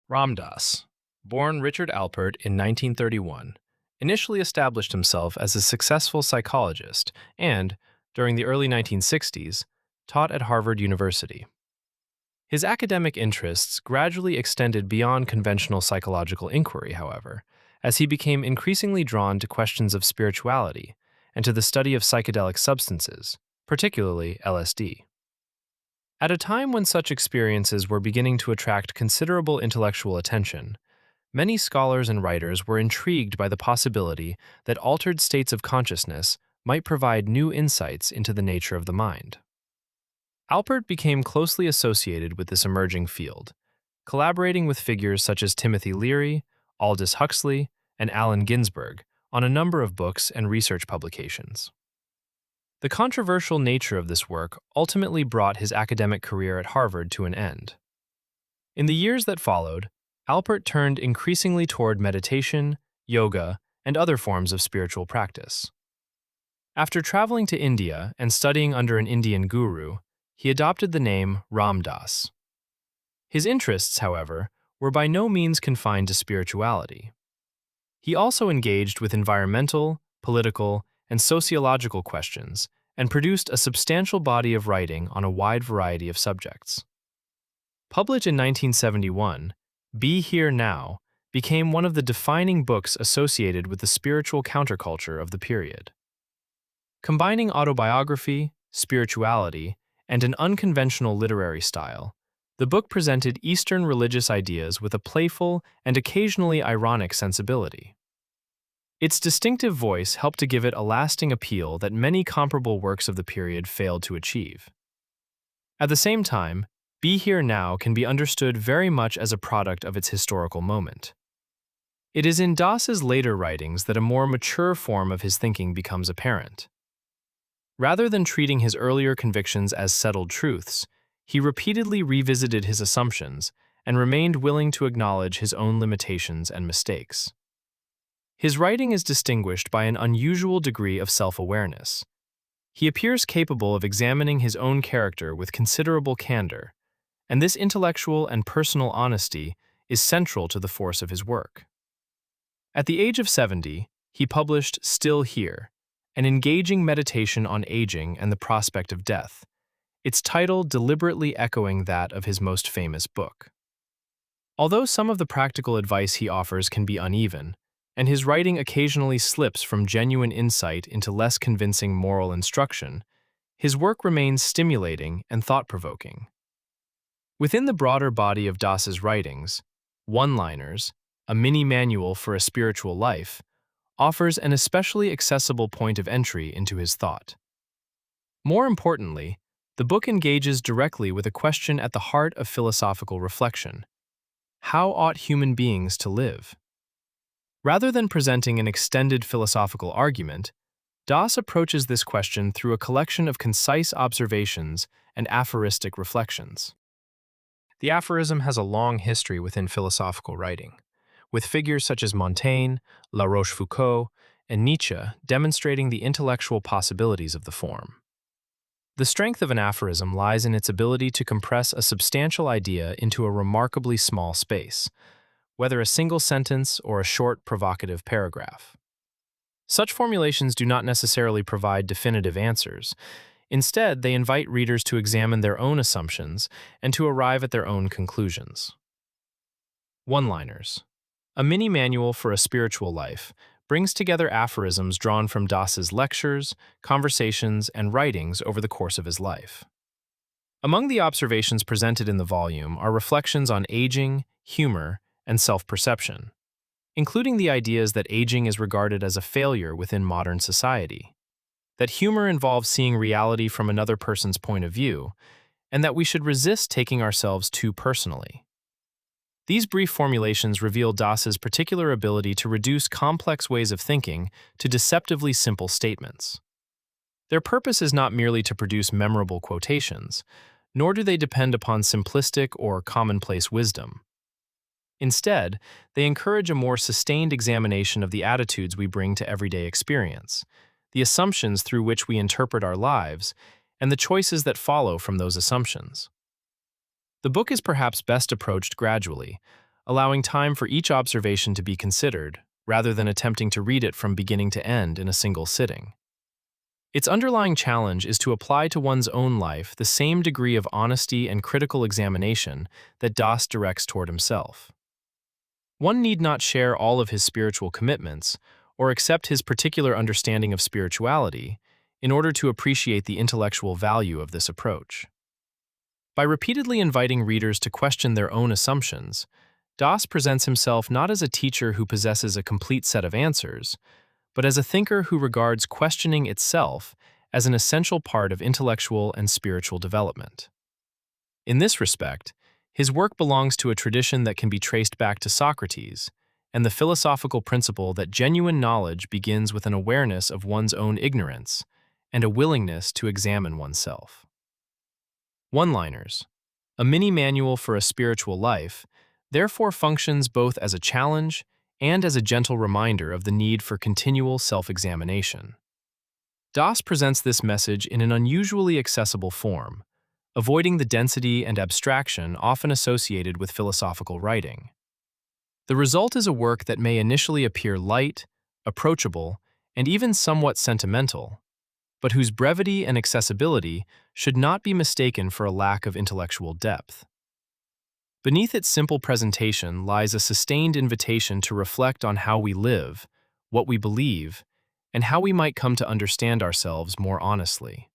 Ram Dass, born Richard Alpert in 1931, initially established himself as a successful psychologist and, during the early 1960s, taught at Harvard University. His academic interests gradually extended beyond conventional psychological inquiry, however, as he became increasingly drawn to questions of spirituality and to the study of psychedelic substances, particularly LSD. At a time when such experiences were beginning to attract considerable intellectual attention, many scholars and writers were intrigued by the possibility that altered states of consciousness might provide new insights into the nature of the mind. Alpert became closely associated with this emerging field, collaborating with figures such as Timothy Leary, Aldous Huxley, and Allen Ginsberg on a number of books and research publications. The controversial nature of this work ultimately brought his academic career at Harvard to an end. In the years that followed, Alpert turned increasingly toward meditation, yoga, and other forms of spiritual practice. After traveling to India and studying under an Indian guru, he adopted the name Ram Dass. His interests, however, were by no means confined to spirituality. He also engaged with environmental, political, and sociological questions and produced a substantial body of writing on a wide variety of subjects. Published in 1971, Be Here Now became one of the defining books associated with the spiritual counterculture of the period. Combining autobiography, spirituality, and an unconventional literary style, the book presented Eastern religious ideas with a playful and occasionally ironic sensibility. Its distinctive voice helped to give it a lasting appeal that many comparable works of the period failed to achieve. At the same time, Be Here Now can be understood very much as a product of its historical moment. It is in Dass's later writings that a more mature form of his thinking becomes apparent. Rather than treating his earlier convictions as settled truths, he repeatedly revisited his assumptions and remained willing to acknowledge his own limitations and mistakes. His writing is distinguished by an unusual degree of self-awareness. He appears capable of examining his own character with considerable candor, and this intellectual and personal honesty is central to the force of his work. At the age of 70, he published Still Here, an engaging meditation on aging and the prospect of death, its title deliberately echoing that of his most famous book. Although some of the practical advice he offers can be uneven, and his writing occasionally slips from genuine insight into less convincing moral instruction, his work remains stimulating and thought-provoking. Within the broader body of Dass's writings, One-Liners, a mini-manual for a spiritual life, offers an especially accessible point of entry into his thought. More importantly, the book engages directly with a question at the heart of philosophical reflection: how ought human beings to live? Rather than presenting an extended philosophical argument, Dass approaches this question through a collection of concise observations and aphoristic reflections. The aphorism has a long history within philosophical writing, with figures such as Montaigne, La Rochefoucauld, and Nietzsche demonstrating the intellectual possibilities of the form. The strength of an aphorism lies in its ability to compress a substantial idea into a remarkably small space, whether a single sentence or a short, provocative paragraph. Such formulations do not necessarily provide definitive answers. Instead, they invite readers to examine their own assumptions and to arrive at their own conclusions. One-Liners, a mini-manual for a spiritual life, brings together aphorisms drawn from Dass's lectures, conversations, and writings over the course of his life. Among the observations presented in the volume are reflections on aging, humor, and self-perception, including the ideas that aging is regarded as a failure within modern society, that humor involves seeing reality from another person's point of view, and that we should resist taking ourselves too personally. These brief formulations reveal Dass's particular ability to reduce complex ways of thinking to deceptively simple statements. Their purpose is not merely to produce memorable quotations, nor do they depend upon simplistic or commonplace wisdom. Instead, they encourage a more sustained examination of the attitudes we bring to everyday experience, the assumptions through which we interpret our lives, and the choices that follow from those assumptions. The book is perhaps best approached gradually, allowing time for each observation to be considered, rather than attempting to read it from beginning to end in a single sitting. Its underlying challenge is to apply to one's own life the same degree of honesty and critical examination that Das directs toward himself. One need not share all of his spiritual commitments or accept his particular understanding of spirituality in order to appreciate the intellectual value of this approach. By repeatedly inviting readers to question their own assumptions, Das presents himself not as a teacher who possesses a complete set of answers, but as a thinker who regards questioning itself as an essential part of intellectual and spiritual development. In this respect, his work belongs to a tradition that can be traced back to Socrates, and the philosophical principle that genuine knowledge begins with an awareness of one's own ignorance and a willingness to examine oneself. One-liners, a mini-manual for a spiritual life, therefore functions both as a challenge and as a gentle reminder of the need for continual self-examination. Das presents this message in an unusually accessible form, avoiding the density and abstraction often associated with philosophical writing. The result is a work that may initially appear light, approachable, and even somewhat sentimental, but whose brevity and accessibility should not be mistaken for a lack of intellectual depth. Beneath its simple presentation lies a sustained invitation to reflect on how we live, what we believe, and how we might come to understand ourselves more honestly.